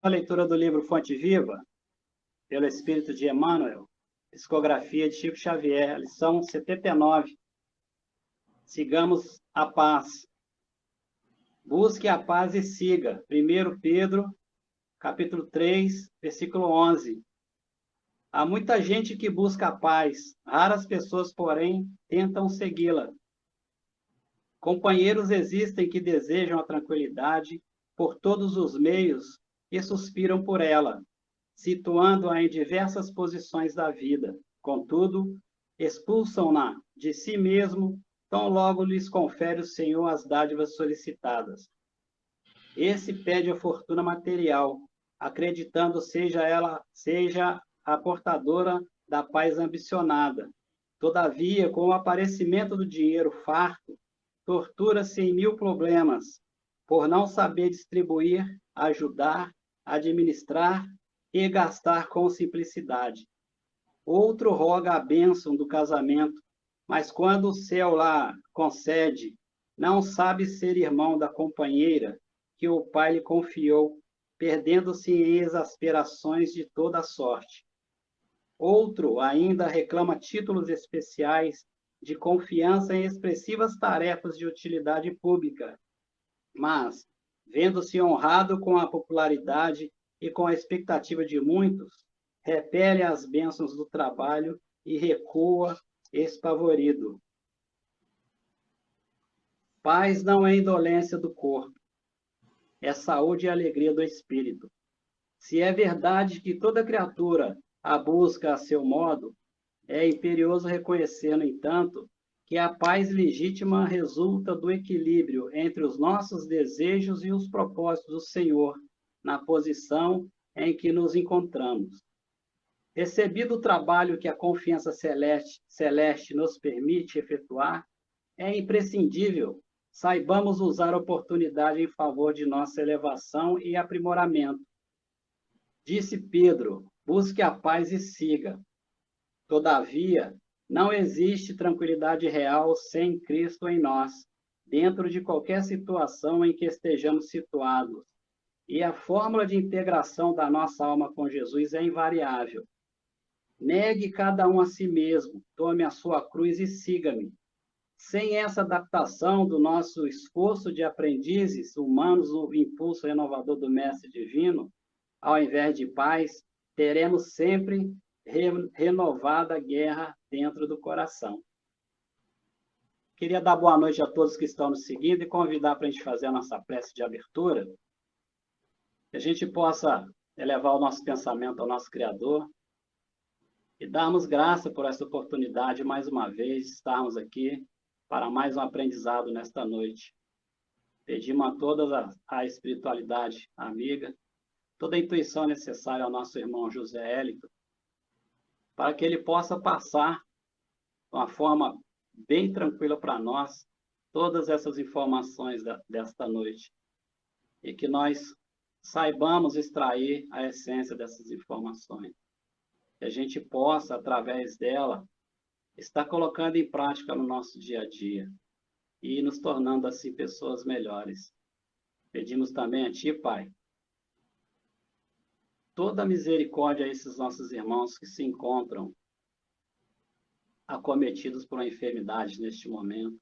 A leitura do livro Fonte Viva, pelo Espírito de Emmanuel, psicografia de Chico Xavier, lição 79. Sigamos a paz. Busque a paz e siga. 1 Pedro, capítulo 3, versículo 11. Há muita gente que busca a paz, raras pessoas, porém, tentam segui-la. Companheiros existem que desejam a tranquilidade por todos os meios e suspiram por ela, situando-a em diversas posições da vida. Contudo, expulsam-na de si mesmo, tão logo lhes confere o Senhor as dádivas solicitadas. Esse pede a fortuna material, acreditando seja a portadora da paz ambicionada. Todavia, com o aparecimento do dinheiro farto, tortura-se em 1000 problemas, por não saber distribuir, ajudar, administrar e gastar com simplicidade. Outro roga a bênção do casamento, mas quando o céu lá concede, não sabe ser irmão da companheira que o pai lhe confiou, perdendo-se em exasperações de toda sorte. Outro ainda reclama títulos especiais de confiança em expressivas tarefas de utilidade pública, mas, vendo-se honrado com a popularidade e com a expectativa de muitos, repele as bênçãos do trabalho e recua espavorido. Paz não é indolência do corpo, é saúde e alegria do espírito. Se é verdade que toda criatura a busca a seu modo, é imperioso reconhecer, no entanto, que a paz legítima resulta do equilíbrio entre os nossos desejos e os propósitos do Senhor, na posição em que nos encontramos. Recebido o trabalho que a confiança celeste nos permite efetuar, é imprescindível saibamos usar a oportunidade em favor de nossa elevação e aprimoramento. Disse Pedro: busque a paz e siga. Todavia, não existe tranquilidade real sem Cristo em nós, dentro de qualquer situação em que estejamos situados. E a fórmula de integração da nossa alma com Jesus é invariável. Negue cada um a si mesmo, tome a sua cruz e siga-me. Sem essa adaptação do nosso esforço de aprendizes humanos no impulso renovador do Mestre Divino, ao invés de paz, teremos sempre renovada guerra dentro do coração. Queria dar boa noite a todos que estão nos seguindo e convidar para a gente fazer a nossa prece de abertura, que a gente possa elevar o nosso pensamento ao nosso Criador e darmos graça por essa oportunidade, mais uma vez, de estarmos aqui para mais um aprendizado nesta noite. Pedimos a toda a espiritualidade amiga, toda a intuição necessária ao nosso irmão José Hélito, para que ele possa passar de uma forma bem tranquila para nós todas essas informações desta noite e que nós saibamos extrair a essência dessas informações, que a gente possa, através dela, estar colocando em prática no nosso dia a dia e nos tornando assim pessoas melhores. Pedimos também a Ti, Pai, toda a misericórdia a esses nossos irmãos que se encontram acometidos por uma enfermidade neste momento,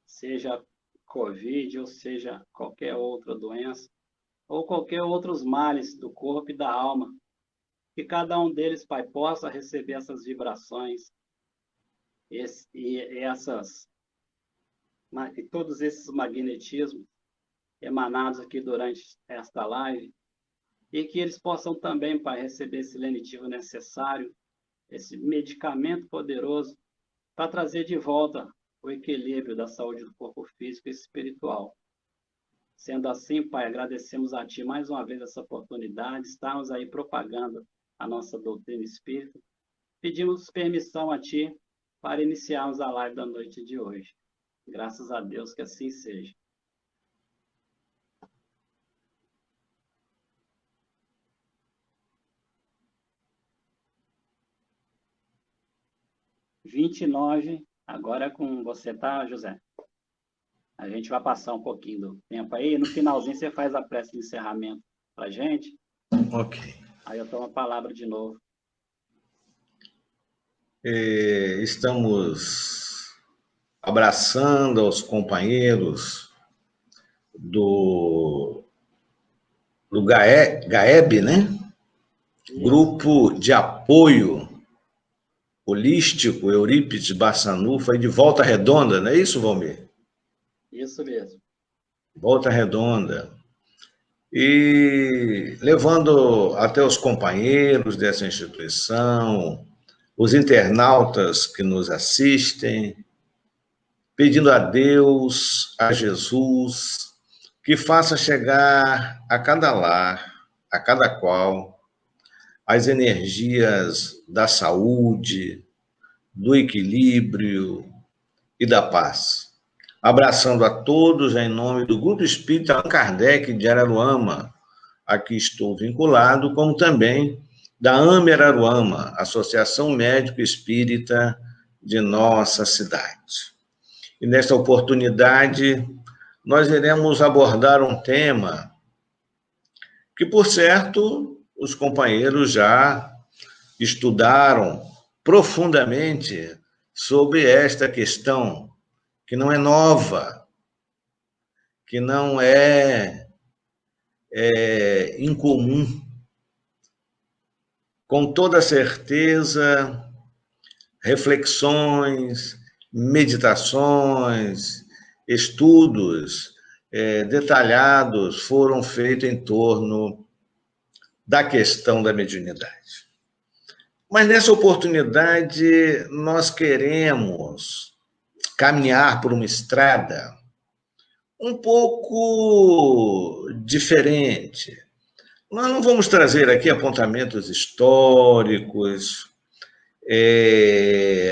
seja Covid ou seja qualquer outra doença, ou qualquer outros males do corpo e da alma, que cada um deles, Pai, possa receber essas vibrações e todos esses magnetismos emanados aqui durante esta live, e que eles possam também, Pai, receber esse lenitivo necessário, esse medicamento poderoso, para trazer de volta o equilíbrio da saúde do corpo físico e espiritual. Sendo assim, Pai, agradecemos a Ti mais uma vez essa oportunidade, estamos aí propagando a nossa doutrina espírita. Pedimos permissão a Ti para iniciarmos a live da noite de hoje. Graças a Deus que assim seja. Agora é com você, tá, José? A gente vai passar um pouquinho do tempo aí, no finalzinho você faz a prece de encerramento para a gente. Ok. Aí eu tomo a palavra de novo. Estamos abraçando aos companheiros do GAEB, né? Isso. Grupo de Apoio Holístico Eurípides Barçanufo, aí de Volta Redonda, não é isso, Valmir? Isso mesmo. Volta Redonda. E levando até os companheiros dessa instituição, os internautas que nos assistem, pedindo a Deus, a Jesus, que faça chegar a cada lar, a cada qual, as energias da saúde, do equilíbrio e da paz. Abraçando a todos em nome do Grupo Espírita Allan Kardec de Araruama, a que estou vinculado, como também da AME Araruama, Associação Médico Espírita de nossa cidade. E nesta oportunidade, nós iremos abordar um tema que, por certo, os companheiros já estudaram profundamente sobre esta questão, que não é nova, que não é incomum. Com toda certeza, reflexões, meditações, estudos detalhados foram feitos em torno da questão da mediunidade. Mas nessa oportunidade nós queremos caminhar por uma estrada um pouco diferente. Nós não vamos trazer aqui apontamentos históricos,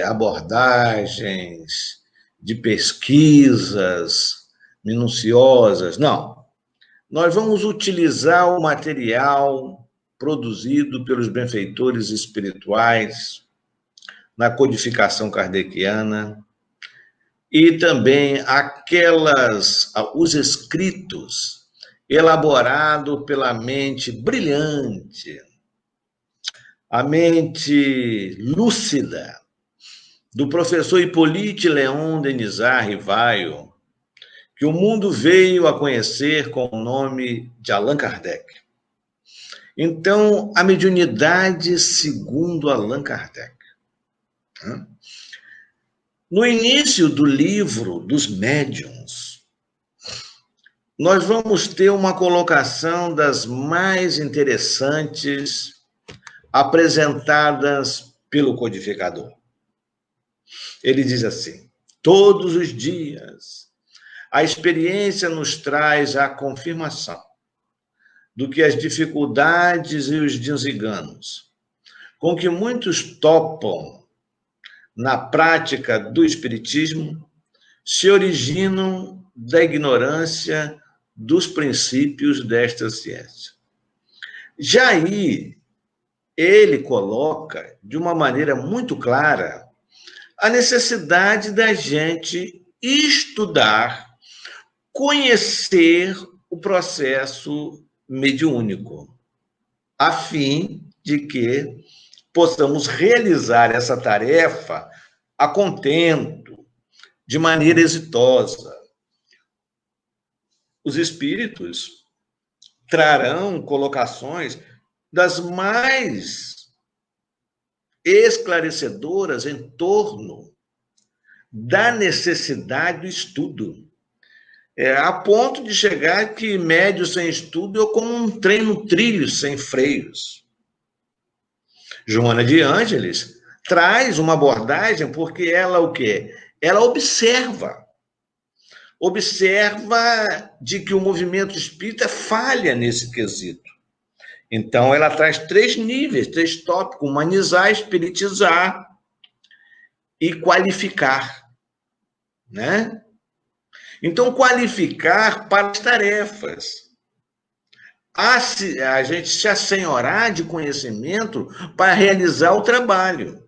abordagens de pesquisas minuciosas, não. Nós vamos utilizar o material produzido pelos benfeitores espirituais na codificação kardeciana e também os escritos elaborados pela mente brilhante, a mente lúcida do professor Hippolyte Léon Denisard Rivaio, que o mundo veio a conhecer com o nome de Allan Kardec. Então, a mediunidade segundo Allan Kardec. No início do livro dos médiuns, nós vamos ter uma colocação das mais interessantes apresentadas pelo codificador. Ele diz assim: todos os dias, a experiência nos traz a confirmação do que as dificuldades e os desenganos com que muitos topam na prática do espiritismo se originam da ignorância dos princípios desta ciência. Já aí, ele coloca de uma maneira muito clara a necessidade da gente estudar, conhecer o processo mediúnico, a fim de que possamos realizar essa tarefa a contento, de maneira exitosa. Os espíritos trarão colocações das mais esclarecedoras em torno da necessidade do estudo. A ponto de chegar que médio sem estudo é como um trem no trilho sem freios. Joana de Ângeles traz uma abordagem porque ela o quê? Ela observa de que o movimento espírita falha nesse quesito. Então, ela traz 3 níveis, 3 tópicos: humanizar, espiritizar e qualificar, né? Então, qualificar para as tarefas. A gente se assenhorar de conhecimento para realizar o trabalho.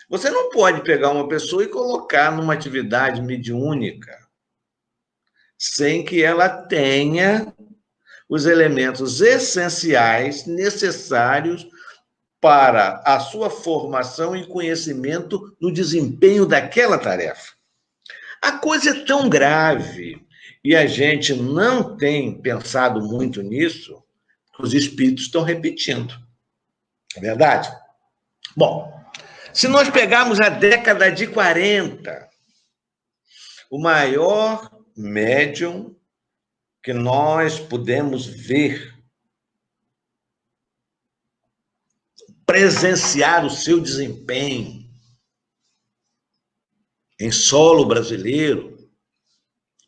Você não pode pegar uma pessoa e colocar numa atividade mediúnica sem que ela tenha os elementos essenciais necessários para a sua formação e conhecimento no desempenho daquela tarefa. A coisa é tão grave e a gente não tem pensado muito nisso, que os espíritos estão repetindo. É verdade? Bom, se nós pegarmos a década de 40, o maior médium que nós pudemos ver, presenciar o seu desempenho em solo brasileiro,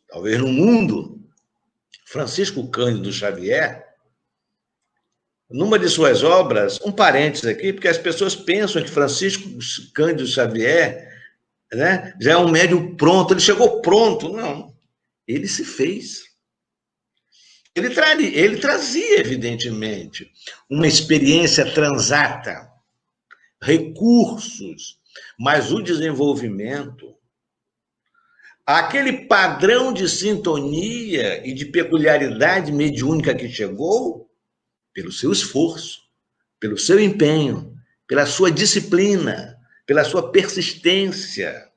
talvez no mundo, Francisco Cândido Xavier, numa de suas obras, um parênteses aqui, porque as pessoas pensam que Francisco Cândido Xavier, né, já é um médium pronto, ele chegou pronto. Não, ele se fez. Ele trazia, evidentemente, uma experiência transata, recursos, mas o desenvolvimento, aquele padrão de sintonia e de peculiaridade mediúnica que chegou, pelo seu esforço, pelo seu empenho, pela sua disciplina, pela sua persistência,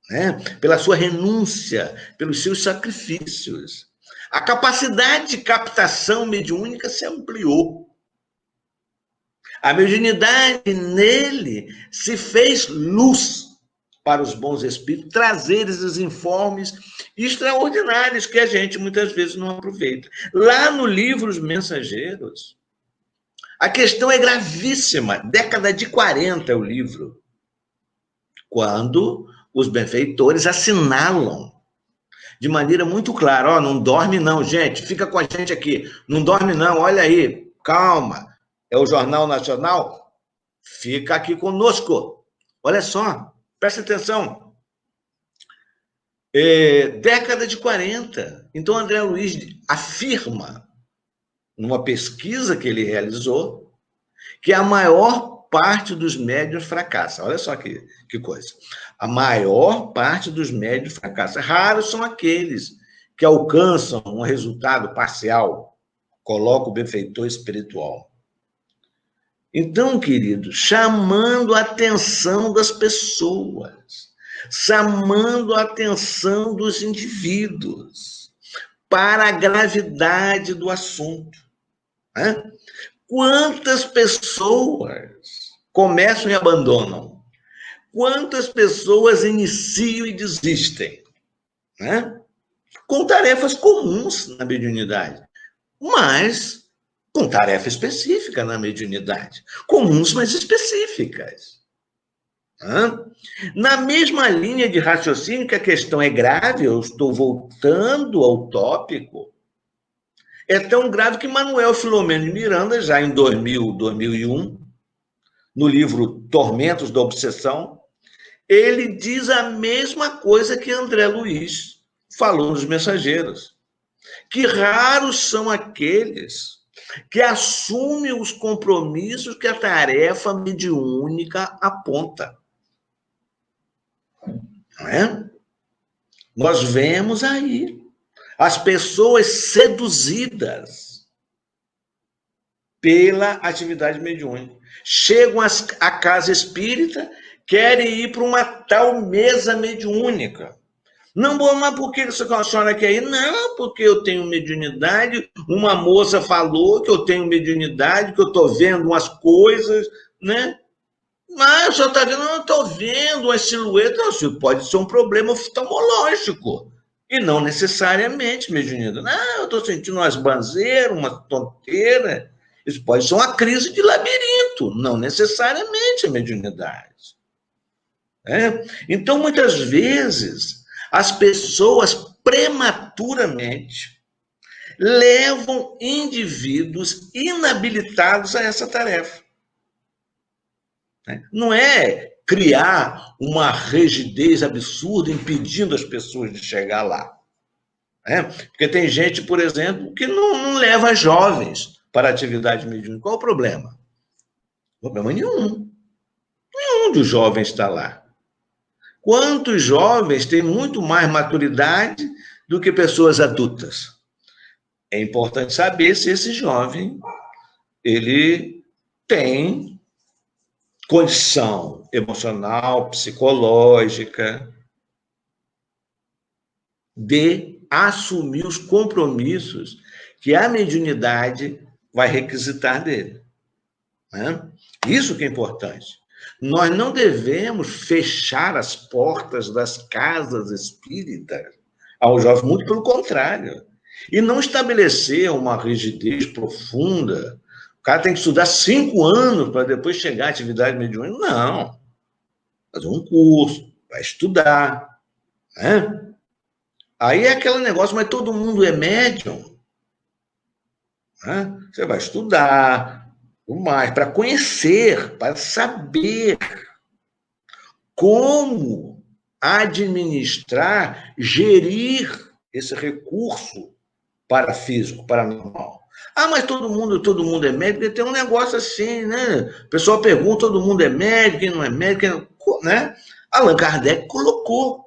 né? Pela sua renúncia, pelos seus sacrifícios. A capacidade de captação mediúnica se ampliou. A mediunidade nele se fez luz para os bons espíritos, trazer esses informes extraordinários que a gente muitas vezes não aproveita. Lá no livro Os Mensageiros, a questão é gravíssima. Década de 40 é o livro, quando os benfeitores assinalam de maneira muito clara, ó, não dorme não, gente, fica com a gente aqui, não dorme não, olha aí, calma, é o Jornal Nacional, fica aqui conosco, olha só, presta atenção, década de 40, então André Luiz afirma, numa pesquisa que ele realizou, que a maior parte dos médiuns fracassa. Olha só que coisa. A maior parte dos médiuns fracassa. Raros são aqueles que alcançam um resultado parcial, coloca o benfeitor espiritual. Então, queridos, chamando a atenção das pessoas, chamando a atenção dos indivíduos para a gravidade do assunto. Né? Quantas pessoas começam e abandonam? Quantas pessoas iniciam e desistem? Né? Com tarefas comuns na mediunidade, mas com tarefa específica na mediunidade. Comuns, mas específicas. Na mesma linha de raciocínio que a questão é grave, eu estou voltando ao tópico, é tão grave que Manuel Filomeno de Miranda, já em 2001, no livro Tormentos da Obsessão, ele diz a mesma coisa que André Luiz falou nos Mensageiros, que raros são aqueles que assumem os compromissos que a tarefa mediúnica aponta. Não é? Nós vemos aí as pessoas seduzidas pela atividade mediúnica. Chegam à casa espírita, querem ir para uma tal mesa mediúnica. Não, mas por que a senhora quer ir? Não, porque eu tenho mediunidade, uma moça falou que eu tenho mediunidade, que eu estou vendo umas coisas, né? Mas o senhor está vendo? Eu estou vendo uma silhueta. Não, isso pode ser um problema oftalmológico. E não necessariamente mediunidade. Não, eu estou sentindo umas banzeiras, uma tonteira. Isso pode ser uma crise de labirinto, não necessariamente a mediunidade. Então, muitas vezes, as pessoas prematuramente levam indivíduos inabilitados a essa tarefa. Não é criar uma rigidez absurda impedindo as pessoas de chegar lá. Porque tem gente, por exemplo, que não leva jovens para a atividade mediúnica. Qual o problema? Problema nenhum. Nenhum dos jovens está lá. Quantos jovens têm muito mais maturidade do que pessoas adultas? É importante saber se esse jovem ele tem condição emocional, psicológica de assumir os compromissos que a mediunidade vai requisitar dele. Né? Isso que é importante. Nós não devemos fechar as portas das casas espíritas ao jovem, muito pelo contrário. E não estabelecer uma rigidez profunda. O cara tem que estudar 5 anos para depois chegar à atividade mediúnica. Não. Fazer um curso, vai estudar. Né? Aí é aquele negócio, mas todo mundo é médium. Né? Você vai estudar, mais, para conhecer, para saber como administrar, gerir esse recurso parafísico, paranormal. Ah, mas todo mundo é médico, tem um negócio assim, né? O pessoal pergunta, todo mundo é médico, quem não é médico, quem não, né? Allan Kardec colocou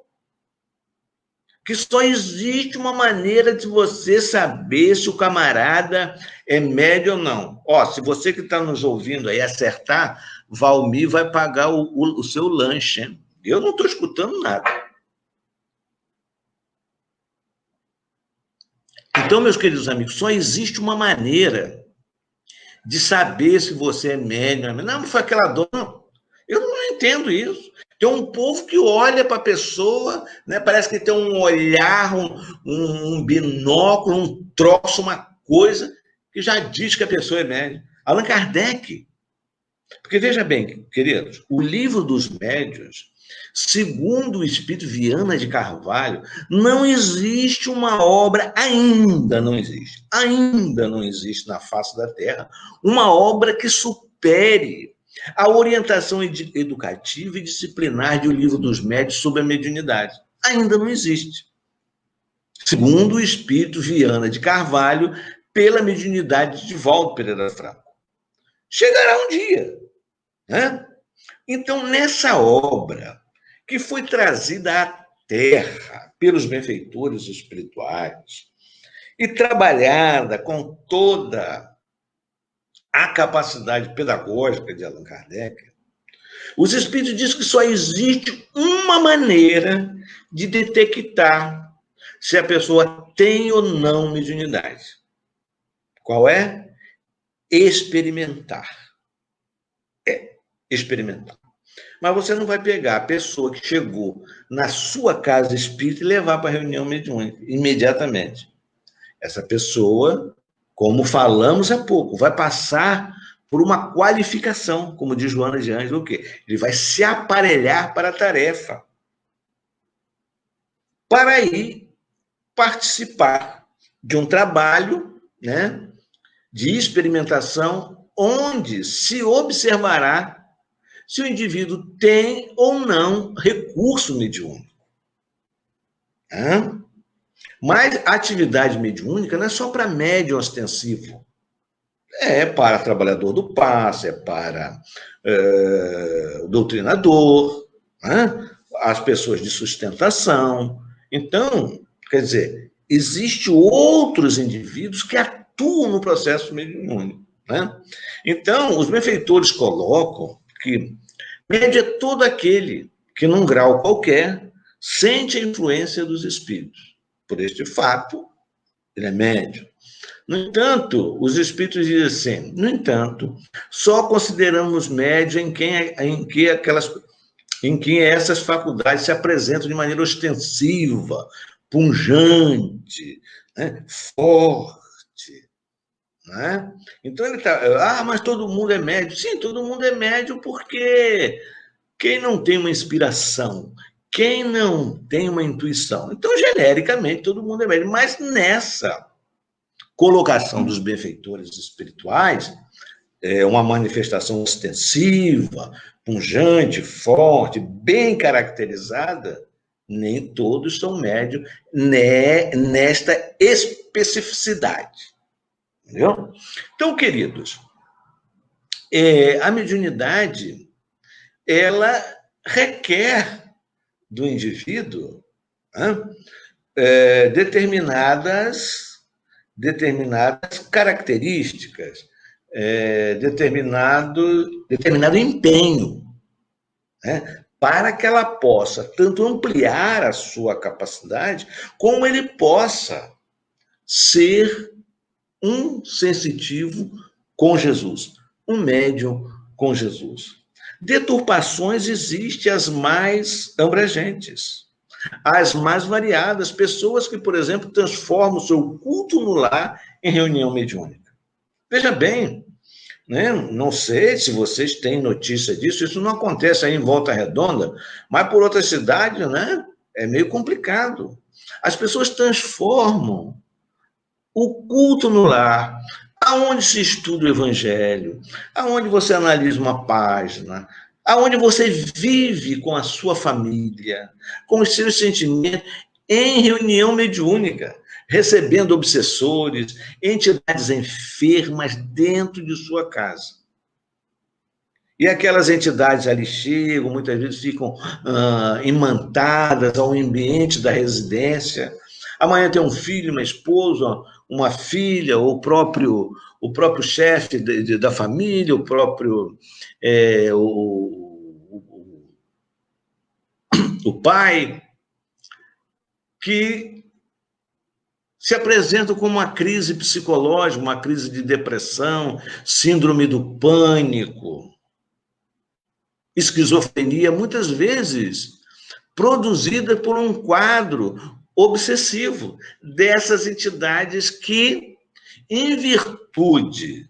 que só existe uma maneira de você saber se o camarada é médio ou não. Ó, se você que está nos ouvindo aí acertar, Valmir vai pagar o seu lanche, hein? Eu não estou escutando nada. Então, meus queridos amigos, só existe uma maneira de saber se você é médio. Não foi aquela dona. Eu não entendo isso. Tem um povo que olha para a pessoa, né? Parece que tem um olhar, um binóculo, um troço, uma coisa que já diz que a pessoa é médium. Allan Kardec. Porque veja bem, queridos, o livro dos médiuns, segundo o espírito Viana de Carvalho, não existe uma obra, ainda não existe na face da Terra, uma obra que supere a orientação educativa e disciplinar de O Livro dos Médiuns sobre a mediunidade. Ainda não existe. Segundo o espírito Viana de Carvalho, pela mediunidade de Divaldo Pereira Franco. Chegará um dia, né? Então, nessa obra, que foi trazida à Terra pelos benfeitores espirituais e trabalhada com toda a capacidade pedagógica de Allan Kardec, os espíritos dizem que só existe uma maneira de detectar se a pessoa tem ou não mediunidade. Qual é? Experimentar. Experimentar. Mas você não vai pegar a pessoa que chegou na sua casa espírita e levar para a reunião mediúnica imediatamente. Essa pessoa, como falamos há pouco, vai passar por uma qualificação, como diz Joana de Ângelo, o quê? Ele vai se aparelhar para a tarefa, para ir participar de um trabalho, né, de experimentação, onde se observará se o indivíduo tem ou não recurso mediúnico. Mas a atividade mediúnica não é só para médium ostensivo. É para trabalhador do passe, é para o doutrinador, as pessoas de sustentação. Então, quer dizer, existem outros indivíduos que atuam no processo mediúnico. Então, os benfeitores colocam que médio é todo aquele que, num grau qualquer, sente a influência dos espíritos. Por este fato, ele é médio. No entanto, os espíritos dizem assim, no entanto, só consideramos médio em que essas faculdades se apresentam de maneira ostensiva, punjante, né, forte. Né? Então ele está, mas todo mundo é médio. Sim, todo mundo é médio porque quem não tem uma inspiração, quem não tem uma intuição, então genericamente todo mundo é médio. Mas nessa colocação dos benfeitores espirituais, é uma manifestação ostensiva, punjante, forte, bem caracterizada, nem todos são médios nesta especificidade. Entendeu? Então, queridos, a mediunidade, ela requer do determinadas características, determinado empenho, né, para que ela possa tanto ampliar a sua capacidade, como ele possa ser um sensitivo com Jesus, um médium com Jesus. Deturpações existem as mais abrangentes, as mais variadas, pessoas que, por exemplo, transformam o seu culto no lar em reunião mediúnica. Veja bem, né? Não sei se vocês têm notícia disso, isso não acontece aí em Volta Redonda, mas por outras cidades, né? É meio complicado. As pessoas transformam o culto no lar, aonde se estuda o evangelho, aonde você analisa uma página, aonde você vive com a sua família, com os seus sentimentos, em reunião mediúnica, recebendo obsessores, entidades enfermas dentro de sua casa. E aquelas entidades ali chegam, muitas vezes ficam imantadas ao ambiente da residência. Amanhã tem um filho, uma esposa, uma filha, ou o próprio chefe da família, o próprio o pai, que se apresentam como uma crise psicológica, uma crise de depressão, síndrome do pânico, esquizofrenia, muitas vezes produzida por um quadro obsessivo dessas entidades que, em virtude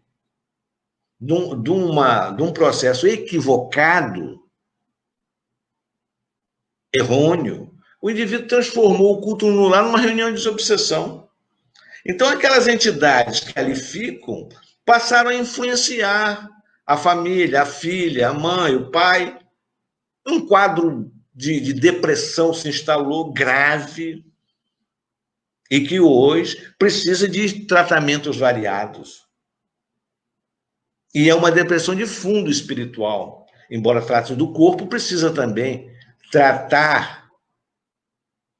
de um processo equivocado, errôneo, o indivíduo transformou o culto no lar numa reunião de desobsessão. Então, aquelas entidades que ali ficam passaram a influenciar a família, a filha, a mãe, o pai. Um quadro de depressão se instalou grave e que hoje precisa de tratamentos variados. E é uma depressão de fundo espiritual. Embora trate do corpo, precisa também tratar.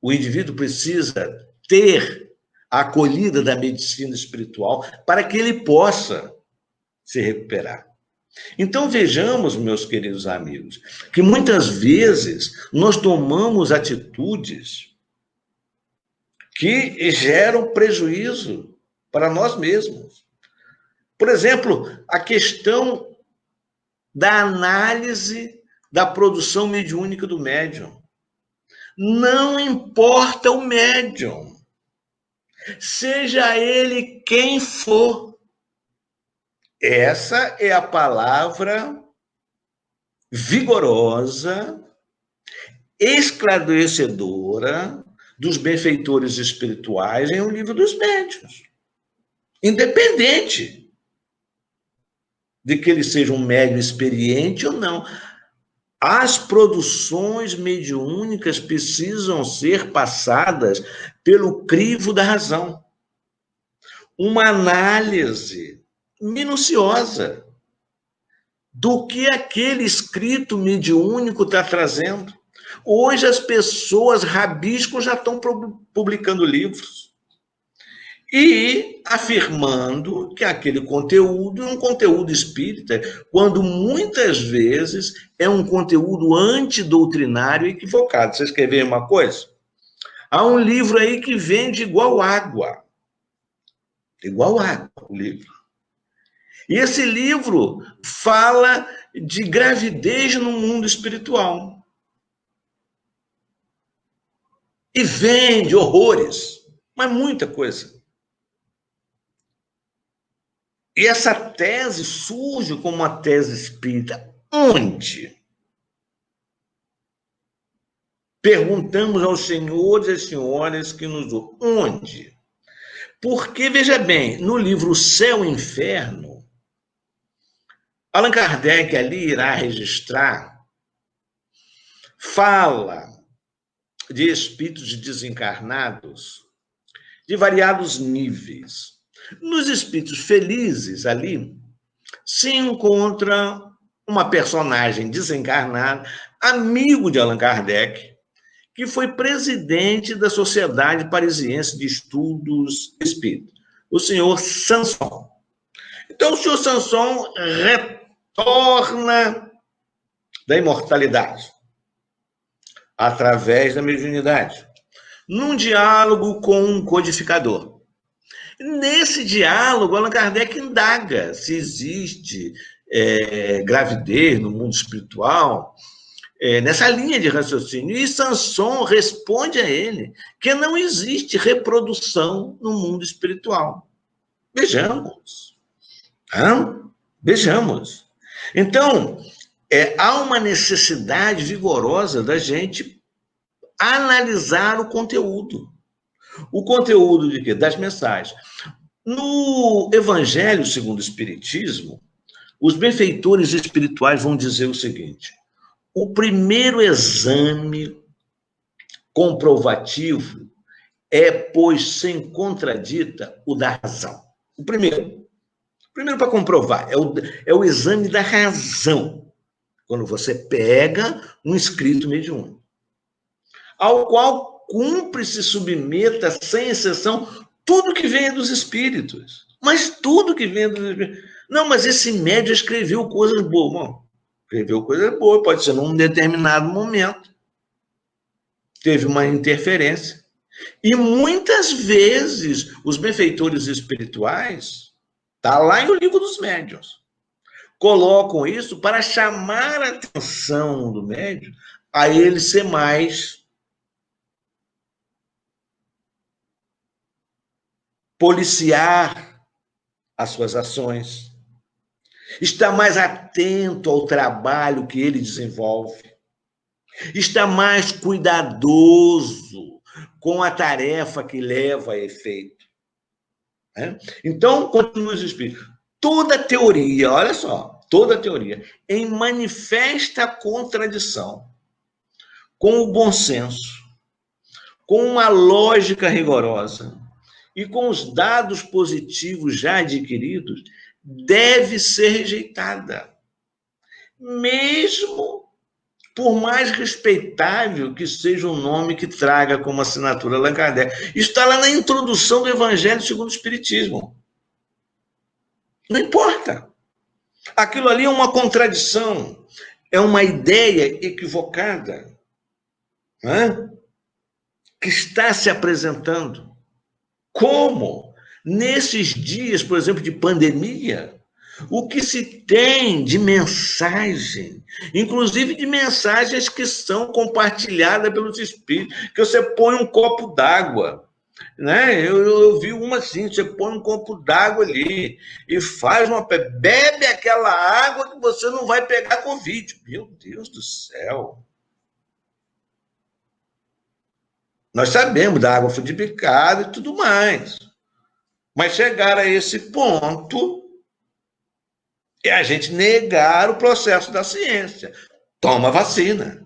O indivíduo precisa ter a acolhida da medicina espiritual para que ele possa se recuperar. Então, vejamos, meus queridos amigos, que muitas vezes nós tomamos atitudes que geram prejuízo para nós mesmos. Por exemplo, a questão da análise da produção mediúnica do médium. Não importa o médium, seja ele quem for. Essa é a palavra vigorosa, esclarecedora dos benfeitores espirituais em O Livro dos Médiuns. Independente de que ele seja um médium experiente ou não. As produções mediúnicas precisam ser passadas pelo crivo da razão. Uma análise minuciosa do que aquele escrito mediúnico está trazendo. Hoje as pessoas rabiscam já estão publicando livros e afirmando que aquele conteúdo é um conteúdo espírita, quando muitas vezes é um conteúdo antidoutrinário e equivocado. Vocês querem ver uma coisa? Há um livro aí que vende igual água. Igual água, o livro. E esse livro fala de gravidez no mundo espiritual. E vende horrores, mas muita coisa. E essa tese surge como uma tese espírita. Onde? Perguntamos aos senhores e senhoras que nos ouvem. Onde? Porque, veja bem, no livro Céu e Inferno, Allan Kardec ali irá registrar, fala de espíritos desencarnados de variados níveis. Nos espíritos felizes ali, se encontra uma personagem desencarnada, amigo de Allan Kardec, que foi presidente da Sociedade Parisiense de Estudos Espíritas. o senhor Sansão. Então, o senhor Sansão retorna da imortalidade através da mediunidade, num diálogo com um codificador. Nesse diálogo, Allan Kardec indaga se existe gravidez no mundo espiritual, nessa linha de raciocínio. E Sansão responde a ele que não existe reprodução no mundo espiritual. Vejamos. Vejamos. Então, há uma necessidade vigorosa da gente analisar o conteúdo. O conteúdo de quê? Das mensagens. No Evangelho segundo o Espiritismo, os benfeitores espirituais vão dizer o seguinte: o primeiro exame comprovativo pois, sem contradita, o da razão. O primeiro para comprovar, é o exame da razão. Quando você pega um escrito mediúnico, ao qual cumpre se submeta, sem exceção, tudo que vem dos espíritos. Mas tudo que vem dos espíritos. Não, mas esse médium escreveu coisas boas. Bom, escreveu coisas boas, pode ser num determinado momento. Teve uma interferência. E muitas vezes os benfeitores espirituais, está lá no Livro dos Médiuns, colocam isso para chamar a atenção do médium a ele ser mais policiar as suas ações, estar mais atento ao trabalho que ele desenvolve, estar mais cuidadoso com a tarefa que leva a efeito. Então, continua os espíritos. Toda teoria, olha só, toda teoria, em manifesta contradição com o bom senso, com uma lógica rigorosa e com os dados positivos já adquiridos, deve ser rejeitada. Mesmo por mais respeitável que seja o nome que traga como assinatura Allan Kardec. Está lá na introdução do Evangelho segundo o Espiritismo. Não importa. Aquilo ali é uma contradição, é uma ideia equivocada, que está se apresentando. Como? Nesses dias, por exemplo, de pandemia, o que se tem de mensagem, inclusive de mensagens que são compartilhadas pelos espíritos, que você põe um copo d'água, né? Eu vi uma assim, você põe um copo d'água ali e faz bebe aquela água que você não vai pegar Covid. Meu Deus do céu! Nós sabemos da água frutificada e tudo mais, mas chegar a esse ponto é a gente negar o processo da ciência. Toma a vacina.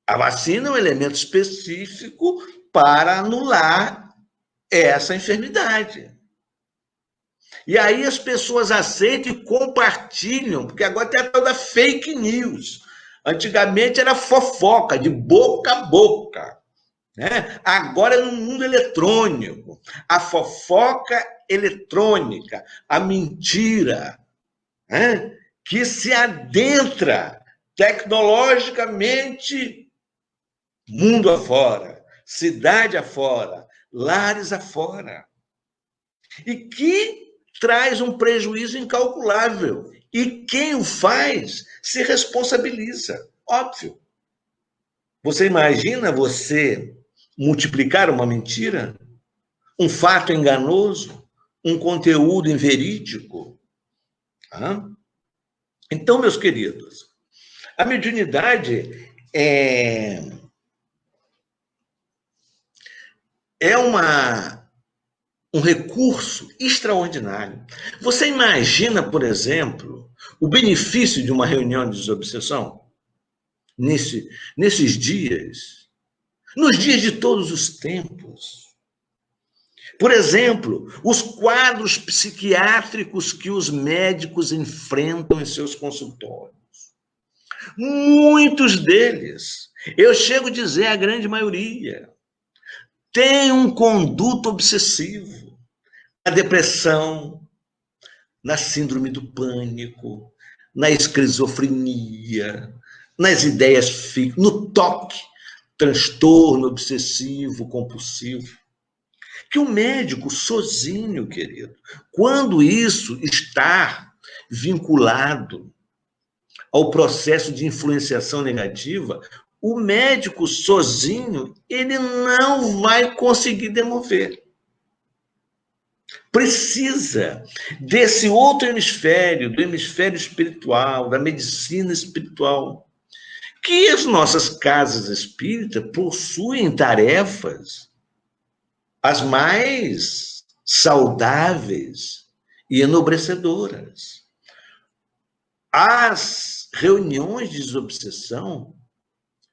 A vacina é um elemento específico para anular essa enfermidade. E aí as pessoas aceitam e compartilham, porque agora tem a tal da fake news. Antigamente era fofoca, de boca a boca. Agora é no mundo eletrônico. A fofoca eletrônica, a mentira, que se adentra tecnologicamente mundo afora, cidade afora, lares afora, e que traz um prejuízo incalculável. E quem o faz se responsabiliza, óbvio. Você imagina você multiplicar uma mentira, um fato enganoso, um conteúdo inverídico? Então, meus queridos, a mediunidade é um recurso extraordinário. Você imagina, por exemplo, o benefício de uma reunião de desobsessão nesses dias, nos dias de todos os tempos? Por exemplo, os quadros psiquiátricos que os médicos enfrentam em seus consultórios. Muitos deles, eu chego a dizer a grande maioria, tem um conduto obsessivo, na depressão, na síndrome do pânico, na esquizofrenia, nas ideias fixas, no toque, transtorno obsessivo compulsivo. Que o médico sozinho, querido, quando isso está vinculado ao processo de influenciação negativa, o médico sozinho, ele não vai conseguir demover. Precisa desse outro hemisfério, do hemisfério espiritual, da medicina espiritual, que as nossas casas espíritas possuem tarefas as mais saudáveis e enobrecedoras. As reuniões de desobsessão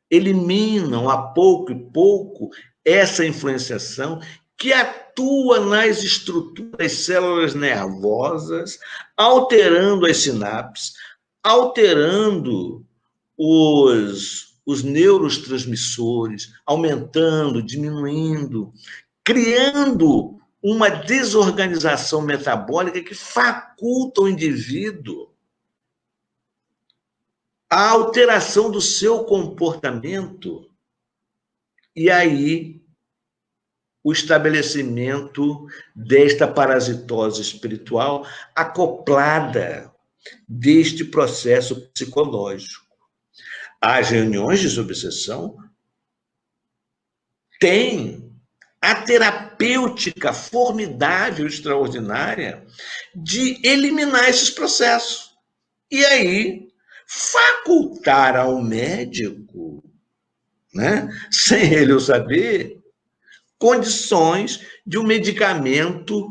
eliminam a pouco e pouco essa influenciação que atua nas estruturas das células nervosas, alterando as sinapses, alterando os neurotransmissores, aumentando, diminuindo, criando uma desorganização metabólica que faculta o indivíduo a alteração do seu comportamento e aí o estabelecimento desta parasitose espiritual acoplada deste processo psicológico. As reuniões de desobsessão têm a terapêutica formidável, extraordinária, de eliminar esses processos. E aí, facultar ao médico, né, sem ele o saber, condições de um medicamento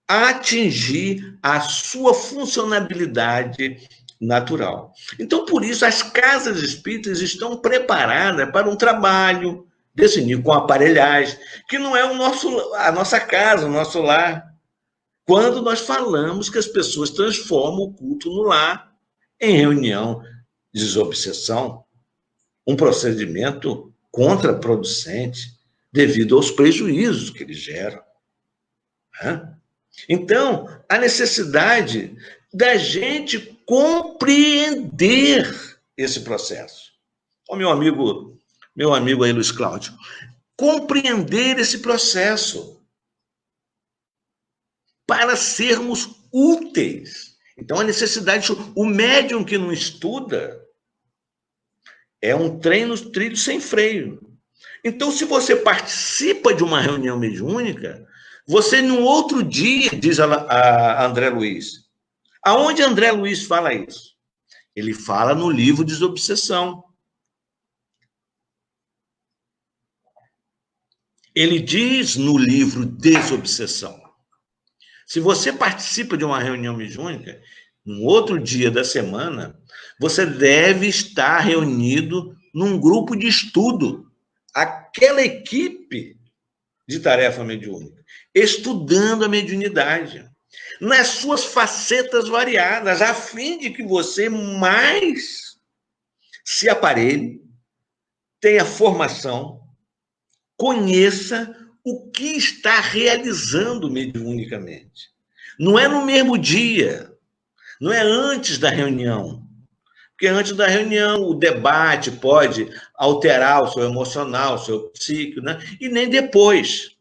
atingir a sua funcionalidade natural. Então, por isso, as casas espíritas estão preparadas para um trabalho definido com aparelhagem, que não é a nossa casa, o nosso lar. Quando nós falamos que as pessoas transformam o culto no lar em reunião de desobsessão, um procedimento contraproducente devido aos prejuízos que ele gera. Então, a necessidade da gente compreender esse processo. Ó, meu amigo aí, Luiz Cláudio, compreender esse processo para sermos úteis. Então, a necessidade, o médium que não estuda é um trem no trilho sem freio. Então, se você participa de uma reunião mediúnica, você, no outro dia, diz a André Luiz, aonde André Luiz fala isso? Ele fala no livro Desobsessão. Ele diz no livro Desobsessão, se você participa de uma reunião mediúnica, no outro dia da semana, você deve estar reunido num grupo de estudo, aquela equipe de tarefa mediúnica, estudando a mediunidade, nas suas facetas variadas, a fim de que você mais se aparelhe, tenha formação, conheça o que está realizando mediunicamente. Não é no mesmo dia, não é antes da reunião, porque antes da reunião o debate pode alterar o seu emocional, o seu psíquico, né? E nem depois.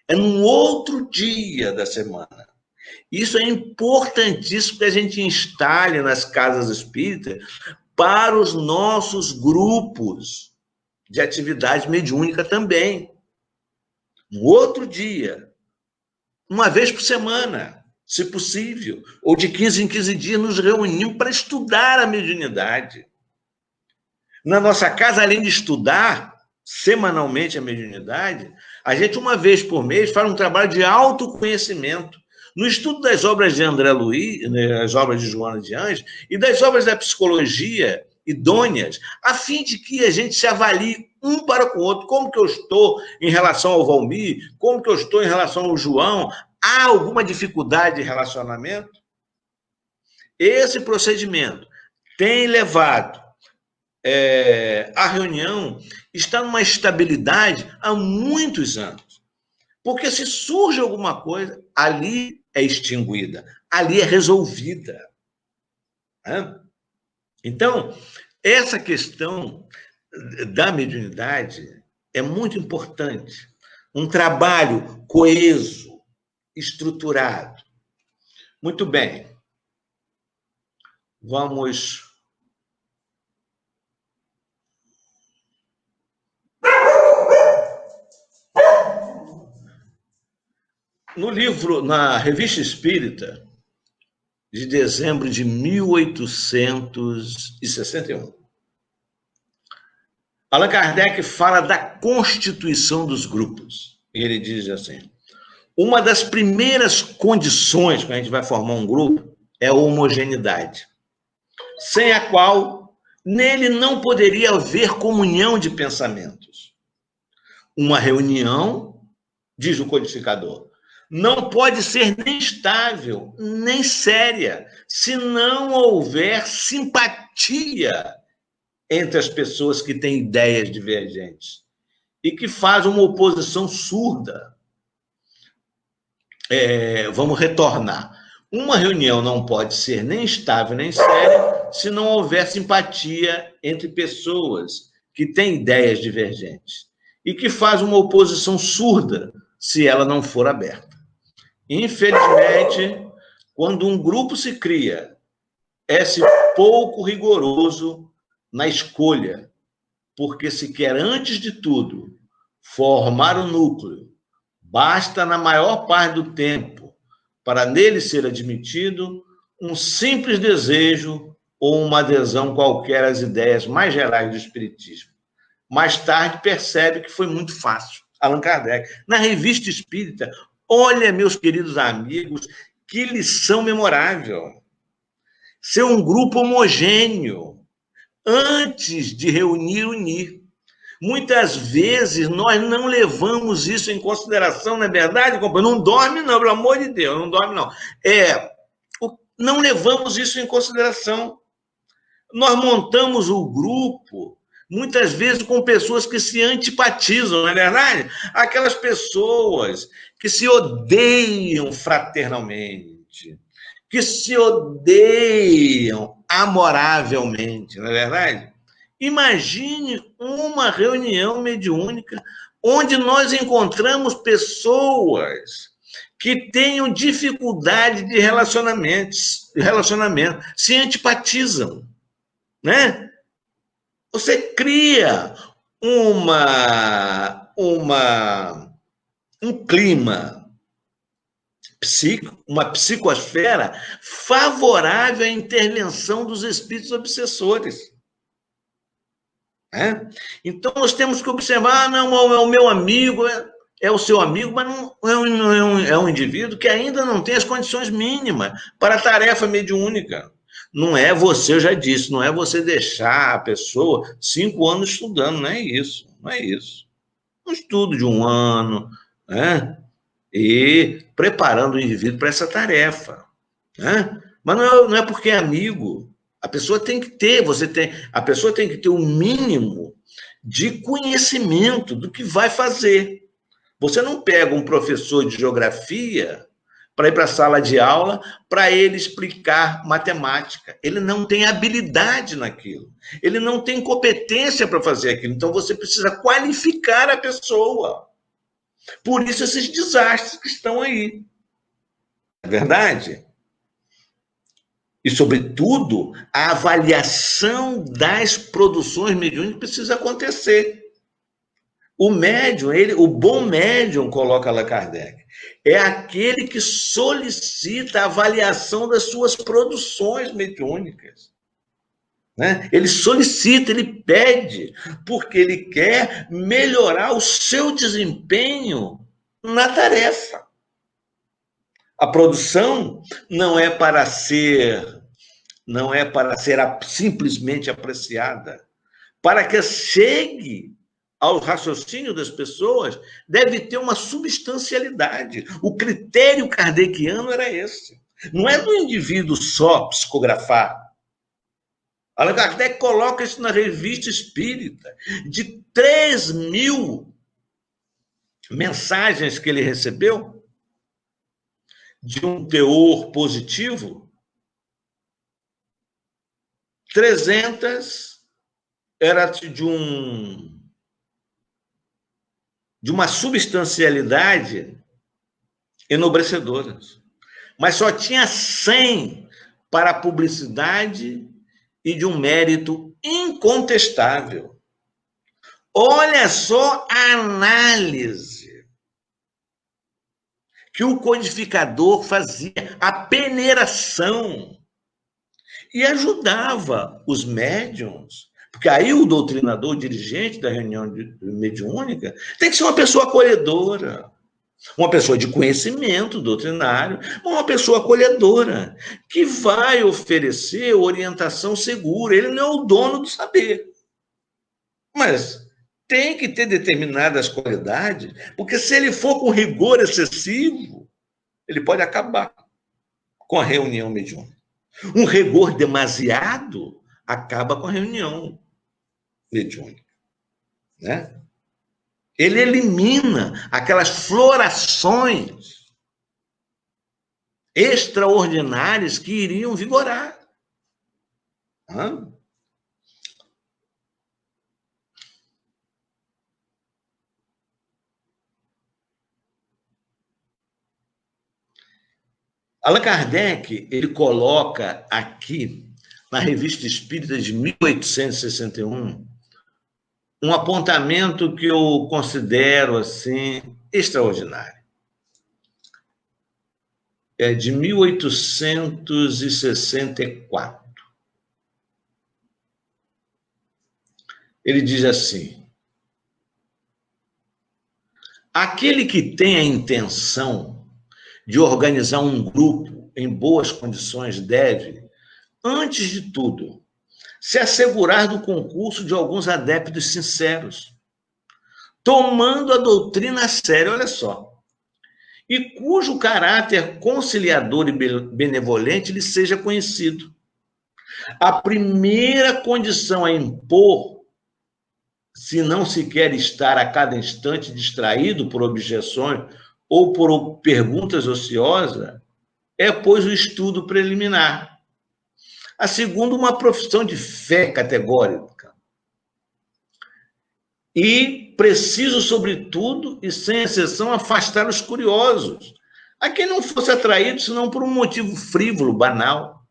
É num outro dia da semana. Isso é importantíssimo que a gente instale nas casas espíritas para os nossos grupos de atividade mediúnica também. No outro dia, uma vez por semana, se possível, ou de 15 em 15 dias, nos reunimos para estudar a mediunidade. Na nossa casa, além de estudar semanalmente a mediunidade, a gente, uma vez por mês, faz um trabalho de autoconhecimento. No estudo das obras de André Luiz, as obras de Joana de Anjos, e das obras da psicologia idôneas, a fim de que a gente se avalie um para com o outro. Como que eu estou em relação ao Valmir? Como que eu estou em relação ao João? Há alguma dificuldade de relacionamento? Esse procedimento tem levado a reunião, está numa estabilidade há muitos anos. Porque se surge alguma coisa, ali é extinguida, ali é resolvida. Né? Então, essa questão da mediunidade é muito importante. Um trabalho coeso, estruturado. Muito bem. Vamos. No livro, na Revista Espírita, de dezembro de 1861, Allan Kardec fala da constituição dos grupos. Ele diz assim: uma das primeiras condições que a gente vai formar um grupo é a homogeneidade, sem a qual nele não poderia haver comunhão de pensamentos. Uma reunião, diz o codificador, não pode ser nem estável, nem séria, se não houver simpatia entre as pessoas que têm ideias divergentes e que fazem uma oposição surda. Vamos retornar. Uma reunião não pode ser nem estável, nem séria, se não houver simpatia entre pessoas que têm ideias divergentes e que fazem uma oposição surda, se ela não for aberta. Infelizmente, quando um grupo se cria, é-se pouco rigoroso na escolha, porque se quer, antes de tudo, formar o núcleo, basta, na maior parte do tempo, para nele ser admitido, um simples desejo ou uma adesão qualquer às ideias mais gerais do Espiritismo. Mais tarde percebe que foi muito fácil. Allan Kardec, na Revista Espírita, olha, meus queridos amigos, que lição memorável. Ser um grupo homogêneo, antes de reunir, unir. Muitas vezes nós não levamos isso em consideração, não é verdade, companheiro? Não dorme não, pelo amor de Deus, não dorme não. Não levamos isso em consideração. Nós montamos o grupo, muitas vezes com pessoas que se antipatizam, não é verdade? Aquelas pessoas que se odeiam fraternalmente, que se odeiam amoravelmente, não é verdade? Imagine uma reunião mediúnica onde nós encontramos pessoas que tenham dificuldade de relacionamento, se antipatizam, né? Você cria um clima uma psicosfera favorável à intervenção dos espíritos obsessores. Então, nós temos que observar, não, é o meu amigo, é o seu amigo, mas não é um indivíduo que ainda não tem as condições mínimas para a tarefa mediúnica. Não é você, eu já disse, não é você deixar a pessoa 5 anos estudando, não é isso. Um estudo de 1 ano, né? E preparando o indivíduo para essa tarefa. Né? Mas não é porque é amigo. A pessoa tem que ter, a pessoa tem que ter o mínimo de conhecimento do que vai fazer. Você não pega um professor de geografia para ir para a sala de aula para ele explicar matemática. Ele não tem habilidade naquilo. Ele não tem competência para fazer aquilo. Então, você precisa qualificar a pessoa. Por isso, esses desastres que estão aí. É verdade? E, sobretudo, a avaliação das produções mediúnicas precisa acontecer. O médium, o bom médium, coloca Allan Kardec, é aquele que solicita a avaliação das suas produções mediúnicas. Né? Ele solicita, ele pede, porque ele quer melhorar o seu desempenho na tarefa. A produção não é para ser simplesmente apreciada. Para que chegue ao raciocínio das pessoas, deve ter uma substancialidade. O critério kardeciano era esse. Não é do indivíduo só psicografar. Allan Kardec coloca isso na Revista Espírita. De 3.000 mensagens que ele recebeu de um teor positivo, 300 era de uma substancialidade enobrecedora. Mas só tinha 100 para a publicidade e de um mérito incontestável. Olha só a análise que o codificador fazia, a peneiração, e ajudava os médiuns, porque aí o doutrinador, o dirigente da reunião mediúnica, tem que ser uma pessoa acolhedora, uma pessoa de conhecimento doutrinário, uma pessoa acolhedora, que vai oferecer orientação segura. Ele não é o dono do saber, mas tem que ter determinadas qualidades, porque se ele for com rigor excessivo, ele pode acabar com a reunião mediúnica. Um rigor demasiado acaba com a reunião mediúnica, né? Ele elimina aquelas florações extraordinárias que iriam vigorar. Allan Kardec, ele coloca aqui, na Revista Espírita de 1861, um apontamento que eu considero, assim, extraordinário. É de 1864. Ele diz assim: aquele que tem a intenção de organizar um grupo em boas condições deve, antes de tudo, se assegurar do concurso de alguns adeptos sinceros, tomando a doutrina a sério, olha só, e cujo caráter conciliador e benevolente lhe seja conhecido. A primeira condição a impor, se não se quer estar a cada instante distraído por objeções ou por perguntas ociosas, é, pois, o estudo preliminar. A segunda, uma profissão de fé categórica. E preciso, sobretudo, e sem exceção, afastar os curiosos, a quem não fosse atraído senão por um motivo frívolo, banal.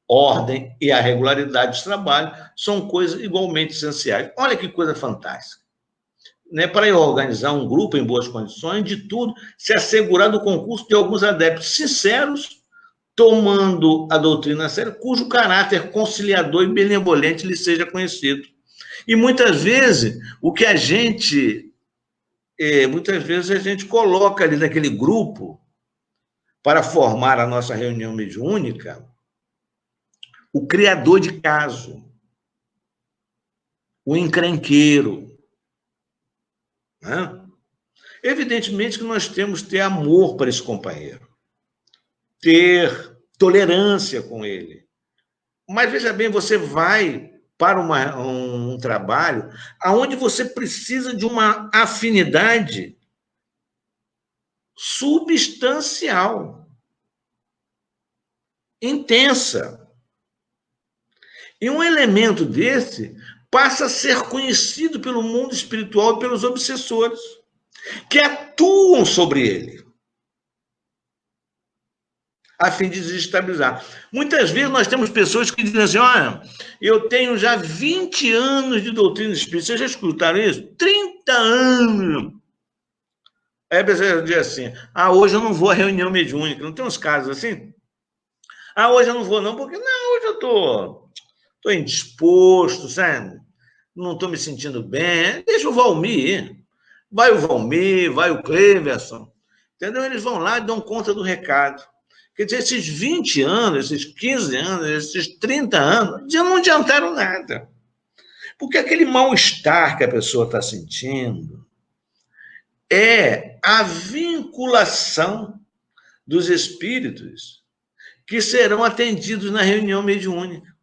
Ordem e a regularidade dos trabalhos são coisas igualmente essenciais. Olha que coisa fantástica. Né, para organizar um grupo em boas condições, de tudo, se assegurar do concurso de alguns adeptos sinceros, tomando a doutrina a sério, cujo caráter conciliador e benevolente lhe seja conhecido. E muitas vezes, muitas vezes a gente coloca ali naquele grupo, para formar a nossa reunião mediúnica, o criador de caso, o encrenqueiro. Evidentemente que nós temos que ter amor para esse companheiro, ter tolerância com ele. Mas, veja bem, você vai para um trabalho onde você precisa de uma afinidade substancial, intensa. E um elemento desse passa a ser conhecido pelo mundo espiritual e pelos obsessores, que atuam sobre ele, a fim de desestabilizar. Muitas vezes nós temos pessoas que dizem assim: olha, eu tenho já 20 anos de doutrina espírita. Vocês já escutaram isso? 30 anos. Aí a pessoa diz assim: hoje eu não vou à reunião mediúnica. Não tem uns casos assim? Hoje eu não vou não, porque não, hoje eu estou indisposto, sabe? Não estou me sentindo bem. Deixa o Valmir ir. Vai o Valmir, vai o Cleverson. Entendeu? Eles vão lá e dão conta do recado. Quer dizer, esses 20 anos, esses 15 anos, esses 30 anos, já não adiantaram nada. Porque aquele mal-estar que a pessoa está sentindo é a vinculação dos espíritos que serão atendidos na reunião mediúnica.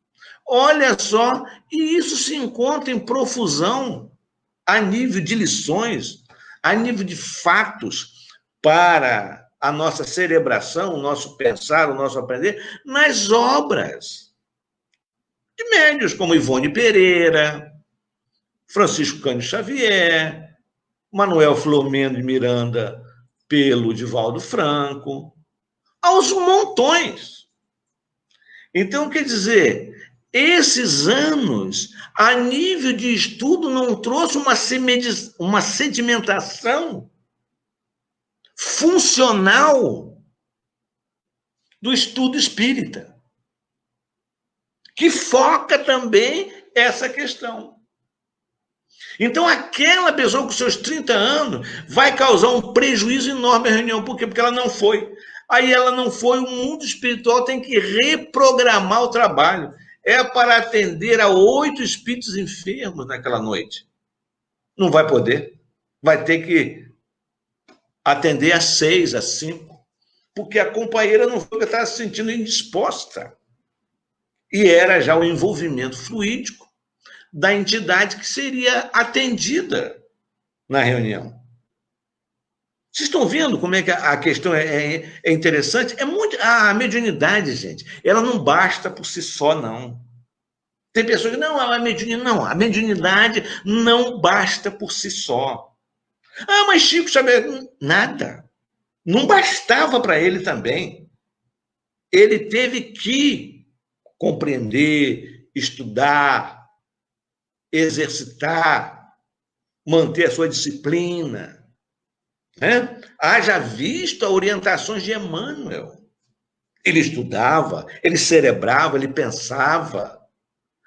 Olha só, e isso se encontra em profusão a nível de lições a nível de fatos para a nossa celebração, o nosso pensar, o nosso aprender, nas obras de médiuns como Ivone Pereira, Francisco Cândido Xavier, Manuel Filomeno de Miranda pelo Divaldo Franco, aos montões. Então, quer dizer, esses anos, a nível de estudo, não trouxe uma sedimentação funcional do estudo espírita, que foca também essa questão. Então, aquela pessoa com seus 30 anos vai causar um prejuízo enorme à reunião. Por quê? Porque ela não foi. Aí ela não foi, o mundo espiritual tem que reprogramar o trabalho. É para atender a 8 espíritos enfermos naquela noite. Não vai poder. Vai ter que atender a 6, a 5. Porque a companheira não foi porque estava se sentindo indisposta. E era já o envolvimento fluídico da entidade que seria atendida na reunião. Vocês estão vendo como é que a questão é interessante? É muito. A mediunidade, gente, ela não basta por si só, não. Tem pessoas que não, a mediunidade não basta por si só. Ah, mas Chico Xavier, nada. Não bastava para ele também. Ele teve que compreender, estudar, exercitar, manter a sua disciplina. Né? Haja visto orientações de Emmanuel. Ele estudava, ele cerebrava, ele pensava.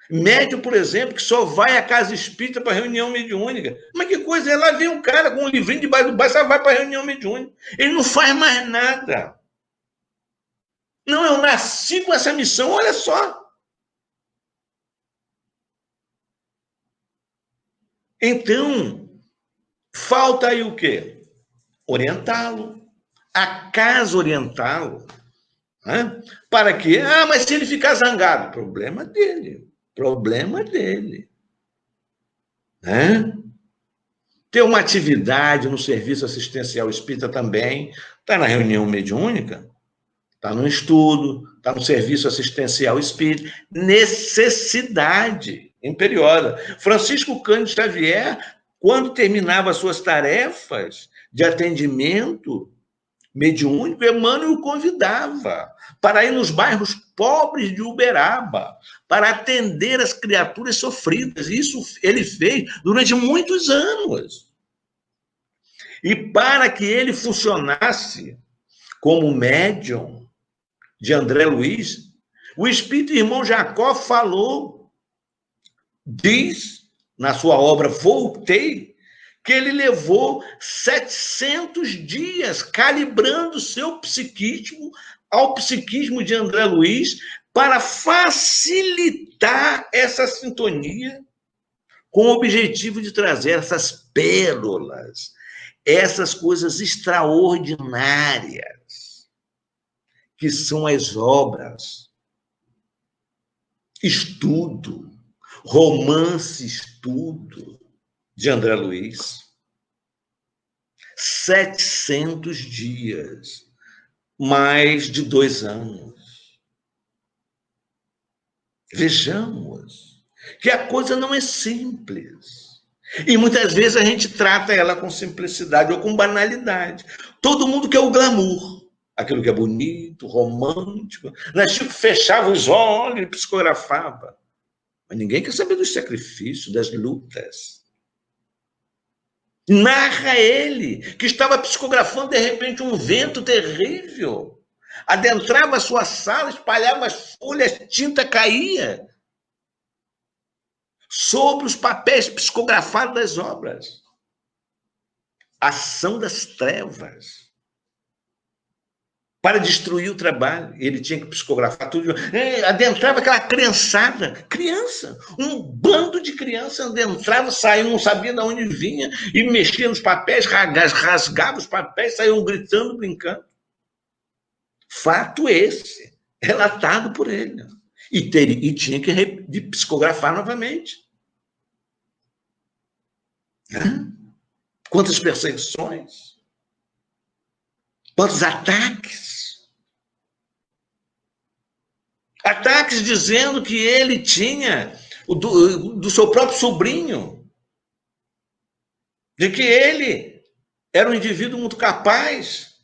Médium, por exemplo, que só vai à casa espírita para reunião mediúnica. Mas que coisa é? Lá vem um cara com um livrinho debaixo do braço, só vai para a reunião mediúnica. Ele não faz mais nada. Não, eu nasci com essa missão, olha só. Então, falta aí o quê? Orientá-lo. A casa orientá-lo. Né? Para quê? Ah, mas se ele ficar zangado, problema dele. Problema dele. Né? Ter uma atividade no serviço assistencial espírita também. Está na reunião mediúnica, está no estudo, está no serviço assistencial espírita. Necessidade imperiosa. Francisco Cândido Xavier, quando terminava suas tarefas de atendimento mediúnico, Emmanuel o convidava para ir nos bairros pobres de Uberaba, para atender as criaturas sofridas. Isso ele fez durante muitos anos. E para que ele funcionasse como médium de André Luiz, o espírito irmão Jacó falou, diz na sua obra Voltei, que ele levou 700 dias calibrando seu psiquismo ao psiquismo de André Luiz para facilitar essa sintonia com o objetivo de trazer essas pérolas, essas coisas extraordinárias que são as obras, estudo, romance, estudo, de André Luiz. 700 dias, mais de 2 anos. Vejamos que a coisa não é simples. E muitas vezes a gente trata ela com simplicidade ou com banalidade. Todo mundo quer o glamour, aquilo que é bonito, romântico. Chico fechava os olhos e psicografava. Mas ninguém quer saber dos sacrifícios, das lutas. Narra ele, que estava psicografando, de repente, um vento terrível. Adentrava a sua sala, espalhava as folhas, tinta caía sobre os papéis psicografados das obras. Ação das trevas. Para destruir o trabalho. Ele tinha que psicografar tudo. Adentrava aquela criançada, criança, um bando de crianças adentrava, saía, não sabia de onde vinha, e mexia nos papéis, rasgava os papéis, saíam gritando, brincando. Fato esse, relatado por ele. E tinha que psicografar novamente. Quantas perseguições, quantos ataques. Ataques dizendo que ele tinha do seu próprio sobrinho, de que ele era um indivíduo muito capaz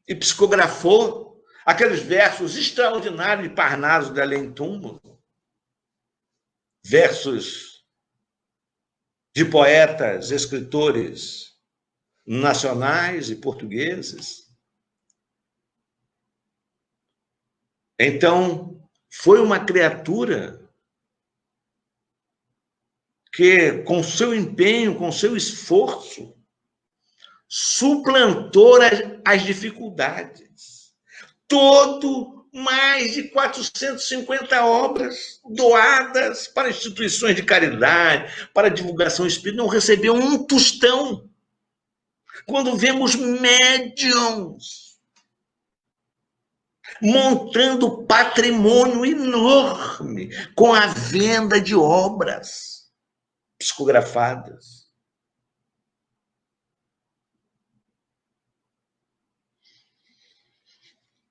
e psicografou aqueles versos extraordinários de Parnaso de Além-Túmulo, versos de poetas, escritores nacionais e portugueses. Então, foi uma criatura que, com seu empenho, com seu esforço, suplantou as dificuldades. Mais de 450 obras doadas para instituições de caridade, para divulgação espírita, não recebeu um tostão. Quando vemos médiuns montando patrimônio enorme com a venda de obras psicografadas.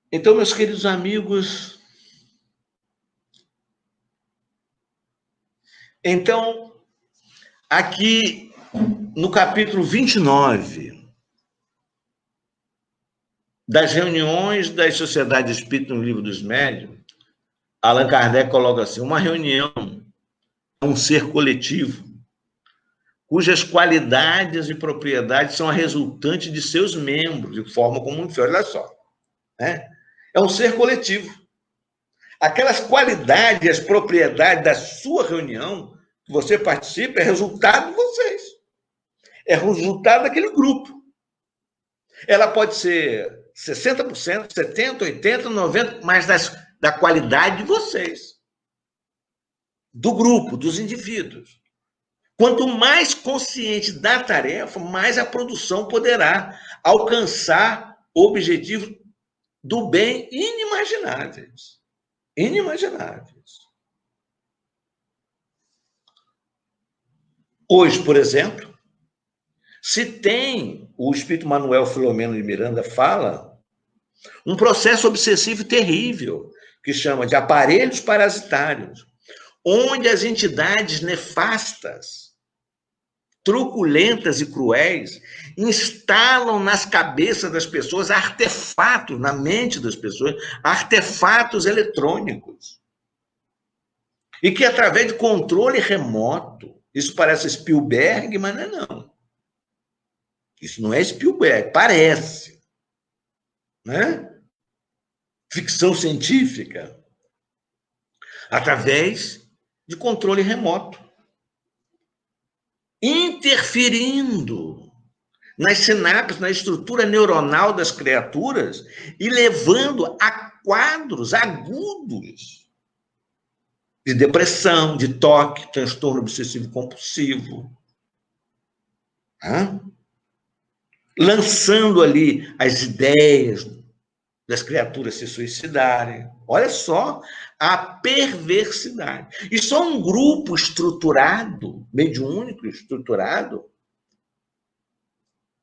Então, meus queridos amigos, aqui no capítulo 29 das reuniões das sociedades espíritas no Livro dos Médiuns, Allan Kardec coloca assim: uma reunião é um ser coletivo, cujas qualidades e propriedades são a resultante de seus membros, de forma comum. Olha só, né? É um ser coletivo. Aquelas qualidades e as propriedades da sua reunião, que você participa, é resultado de vocês. É resultado daquele grupo. Ela pode ser 60%, 70%, 80%, 90%, mas da qualidade de vocês. Do grupo, dos indivíduos. Quanto mais consciente da tarefa, mais a produção poderá alcançar objetivos do bem inimagináveis. Inimagináveis. Hoje, por exemplo, se tem, o espírito Manuel Filomeno de Miranda fala, um processo obsessivo terrível, que chama de aparelhos parasitários, onde as entidades nefastas, truculentas e cruéis, instalam nas cabeças das pessoas artefatos, na mente das pessoas, artefatos eletrônicos. E que, através de controle remoto, isso parece Spielberg, mas não é não. Isso não é Spielberg, parece. Né? Ficção científica. Através de controle remoto. Interferindo nas sinapses, na estrutura neuronal das criaturas e levando a quadros agudos de depressão, de toque, transtorno obsessivo compulsivo. Lançando ali as ideias das criaturas se suicidarem. Olha só a perversidade. E só um grupo estruturado, mediúnico estruturado,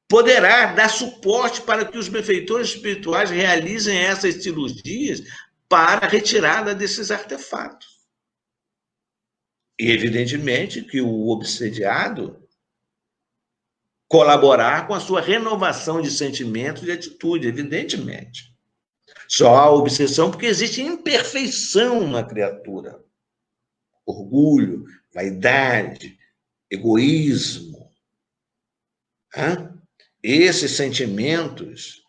poderá dar suporte para que os benfeitores espirituais realizem essas cirurgias para a retirada desses artefatos. E, evidentemente, que o obsediado colaborar com a sua renovação de sentimentos e de atitude, evidentemente. Só há obsessão porque existe imperfeição na criatura. Orgulho, vaidade, egoísmo. Esses sentimentos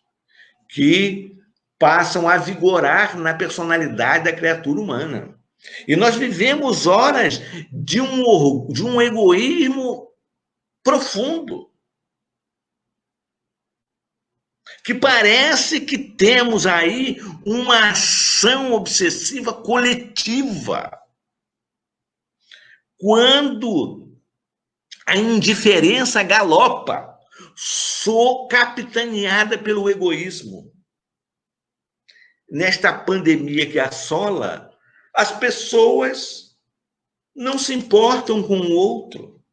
que passam a vigorar na personalidade da criatura humana. E nós vivemos horas de um egoísmo profundo. Que parece que temos aí uma ação obsessiva coletiva. Quando a indiferença galopa, sou capitaneada pelo egoísmo. Nesta pandemia que assola, as pessoas não se importam com o outro.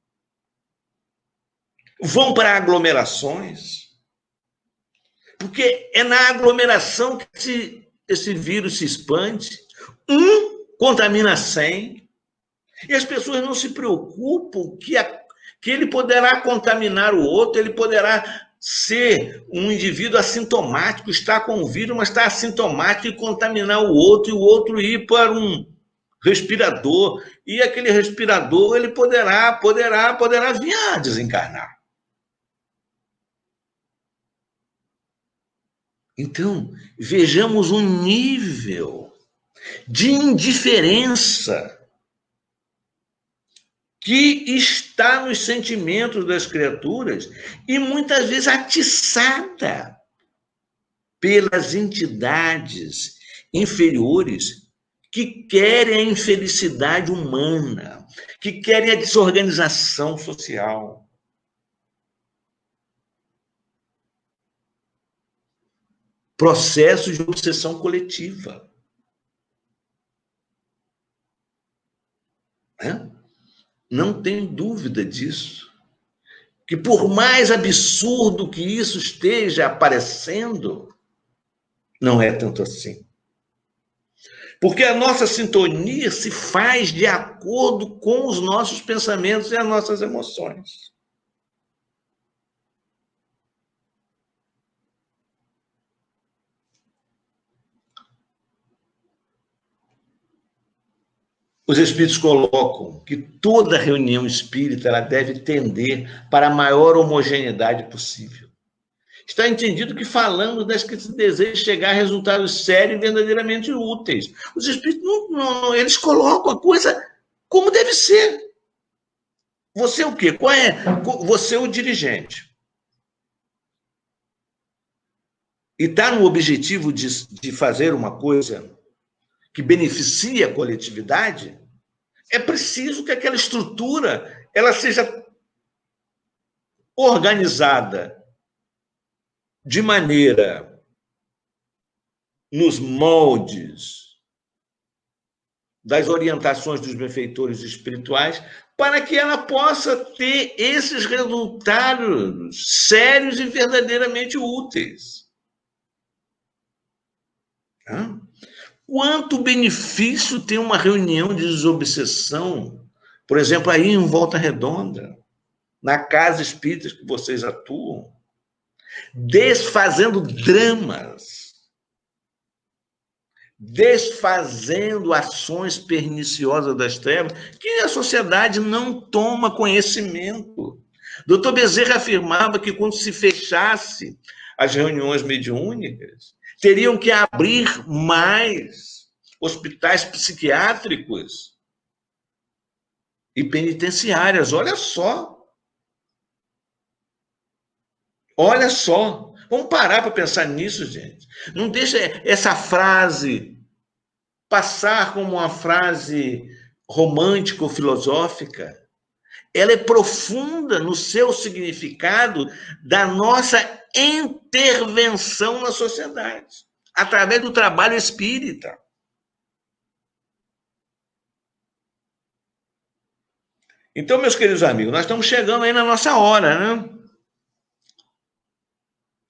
vão para aglomerações, porque é na aglomeração que esse vírus se expande. Um contamina 100, e as pessoas não se preocupam que ele poderá contaminar o outro, ele poderá ser um indivíduo assintomático, estar com o vírus, mas estar assintomático e contaminar o outro, e o outro ir para um respirador, e aquele respirador ele poderá vir a desencarnar. Então, vejamos o nível de indiferença que está nos sentimentos das criaturas e muitas vezes atiçada pelas entidades inferiores que querem a infelicidade humana, que querem a desorganização social. Processo de obsessão coletiva. Não tem dúvida disso. Que por mais absurdo que isso esteja aparecendo, não é tanto assim. Porque a nossa sintonia se faz de acordo com os nossos pensamentos e as nossas emoções. Os espíritos colocam que toda reunião espírita ela deve tender para a maior homogeneidade possível. Está entendido que falamos das que se deseja chegar a resultados sérios e verdadeiramente úteis. Os espíritos eles colocam a coisa como deve ser. Você o quê? Qual é? Você é o dirigente. E está no objetivo de fazer uma coisa que beneficia a coletividade, é preciso que aquela estrutura ela seja organizada de maneira nos moldes das orientações dos benfeitores espirituais, para que ela possa ter esses resultados sérios e verdadeiramente úteis. Quanto benefício tem uma reunião de desobsessão, por exemplo, aí em Volta Redonda, na casa espírita que vocês atuam, desfazendo dramas, desfazendo ações perniciosas das trevas, que a sociedade não toma conhecimento. Dr. Bezerra afirmava que quando se fechasse as reuniões mediúnicas, teriam que abrir mais hospitais psiquiátricos e penitenciárias. Olha só. Olha só. Vamos parar para pensar nisso, gente. Não deixa essa frase passar como uma frase romântico-filosófica. Ela é profunda no seu significado da nossa intervenção na sociedade, através do trabalho espírita. Então, meus queridos amigos, nós estamos chegando aí na nossa hora, né?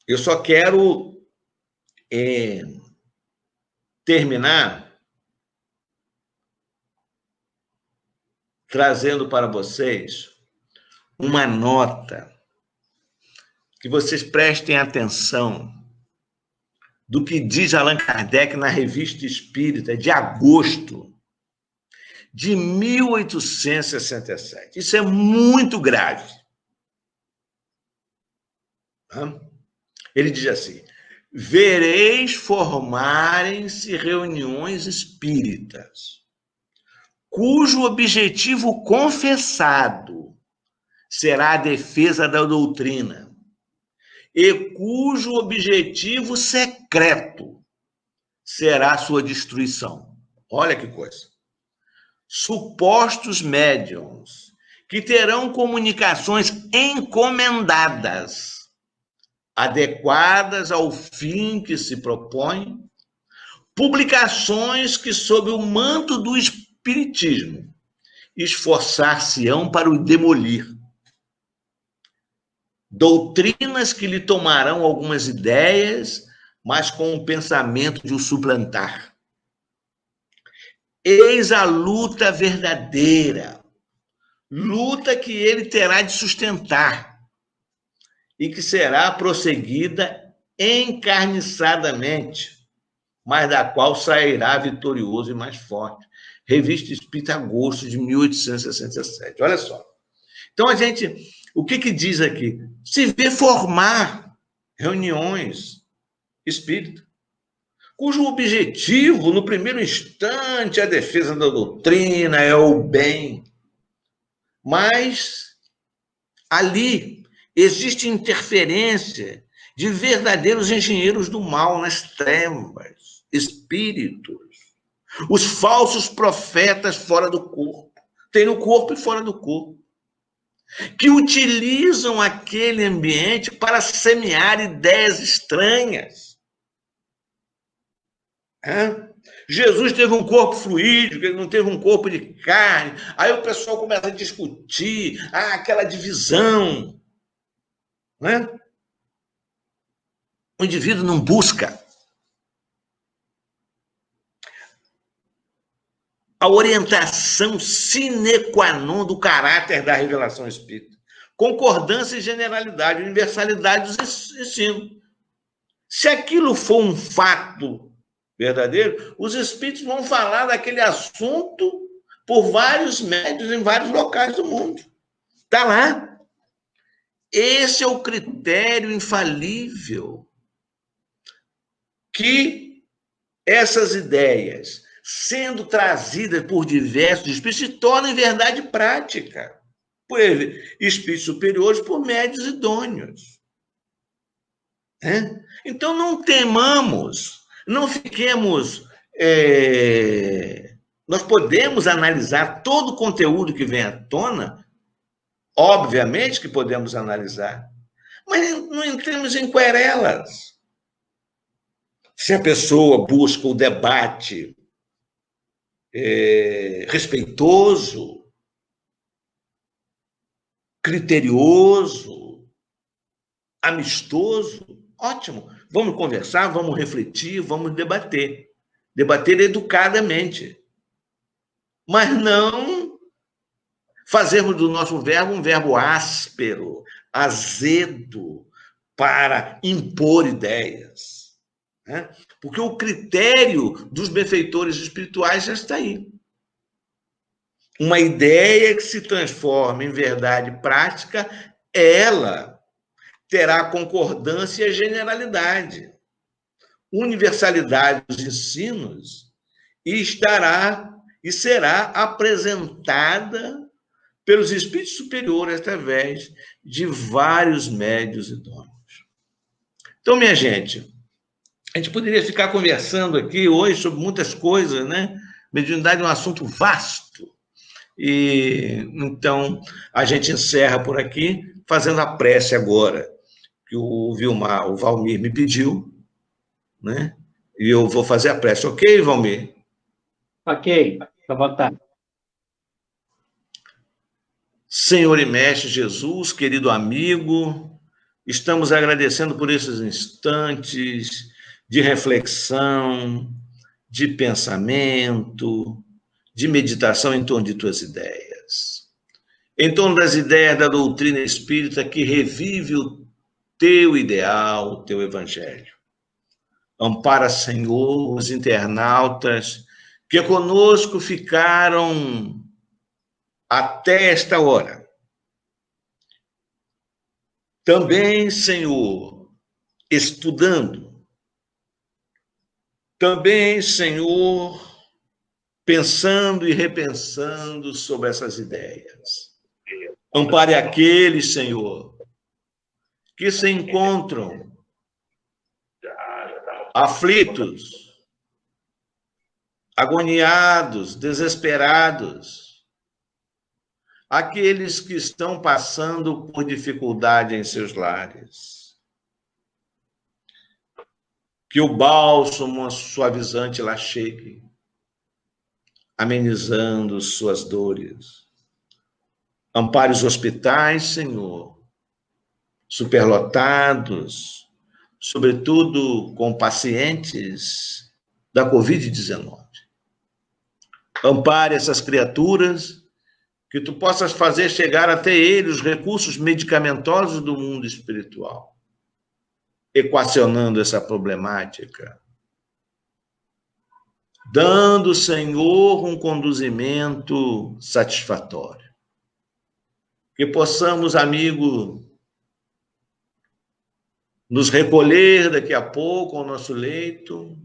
Eu só quero terminar trazendo para vocês uma nota que vocês prestem atenção do que diz Allan Kardec na Revista Espírita de agosto de 1867. Isso é muito grave. Ele diz assim: vereis formarem-se reuniões espíritas, cujo objetivo confessado será a defesa da doutrina, e cujo objetivo secreto será a sua destruição. Olha que coisa. Supostos médiuns que terão comunicações encomendadas, adequadas ao fim que se propõe, publicações que, sob o manto do espiritismo, esforçar-se-ão para o demolir. doutrinas que lhe tomarão algumas ideias, mas com o pensamento de o suplantar. Eis a luta verdadeira, luta que ele terá de sustentar e que será prosseguida encarniçadamente, mas da qual sairá vitorioso e mais forte. Revista Espírita, agosto de 1867. Olha só. Então, o que diz aqui? Se vê formar reuniões espíritas, cujo objetivo, no primeiro instante, é a defesa da doutrina, é o bem. Mas ali existe interferência de verdadeiros engenheiros do mal nas trevas, espíritos, os falsos profetas fora do corpo. Tem no corpo e fora do corpo, que utilizam aquele ambiente para semear ideias estranhas. Jesus teve um corpo fluídico, ele não teve um corpo de carne. Aí o pessoal começa a discutir, aquela divisão. Né? O indivíduo não busca a orientação sine qua non do caráter da revelação espírita. Concordância e generalidade, universalidade dos ensinos. Se aquilo for um fato verdadeiro, os espíritos vão falar daquele assunto por vários médios em vários locais do mundo. Está lá. Esse é o critério infalível que essas ideias, sendo trazidas por diversos espíritos, se tornam em verdade prática por espíritos superiores, por médios idôneos. Então, não temamos, não fiquemos... Nós podemos analisar todo o conteúdo que vem à tona, obviamente que podemos analisar, mas não entremos em querelas. Se a pessoa busca o debate respeitoso, criterioso, amistoso, ótimo. Vamos conversar, vamos refletir, vamos debater. Debater educadamente. Mas não fazermos do nosso verbo um verbo áspero, azedo, para impor ideias. Porque o critério dos benfeitores espirituais já está aí. Uma ideia que se transforma em verdade prática, ela terá concordância e generalidade, universalidade dos ensinos, e será apresentada pelos espíritos superiores através de vários médios idôneos. Então, minha gente, a gente poderia ficar conversando aqui hoje sobre muitas coisas, né? Mediunidade é um assunto vasto. E então a gente encerra por aqui, fazendo a prece agora, que o Valmir me pediu, né? E eu vou fazer a prece, ok, Valmir? Ok, à vontade. Senhor e Mestre Jesus, querido amigo, estamos agradecendo por esses instantes de reflexão, de pensamento, de meditação em torno de tuas ideias. Em torno das ideias da doutrina espírita que revive o teu ideal, o teu evangelho. Ampara, Senhor, os internautas que conosco ficaram até esta hora. Também, Senhor, estudando. Também, Senhor, pensando e repensando sobre essas ideias. Ampare aqueles, Senhor, que se encontram aflitos, agoniados, desesperados, aqueles que estão passando por dificuldade em seus lares. Que o bálsamo suavizante lá chegue, amenizando suas dores. Ampare os hospitais, Senhor, superlotados, sobretudo com pacientes da Covid-19. Ampare essas criaturas, que tu possas fazer chegar até eles os recursos medicamentosos do mundo espiritual, equacionando essa problemática, dando, Senhor, um conduzimento satisfatório. Que possamos, amigo, nos recolher daqui a pouco ao nosso leito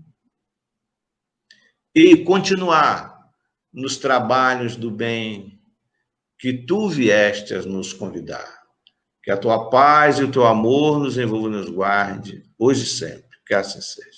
e continuar nos trabalhos do bem que tu vieste a nos convidar. Que a tua paz e o teu amor nos envolvam e nos guarde, hoje e sempre. Que assim seja.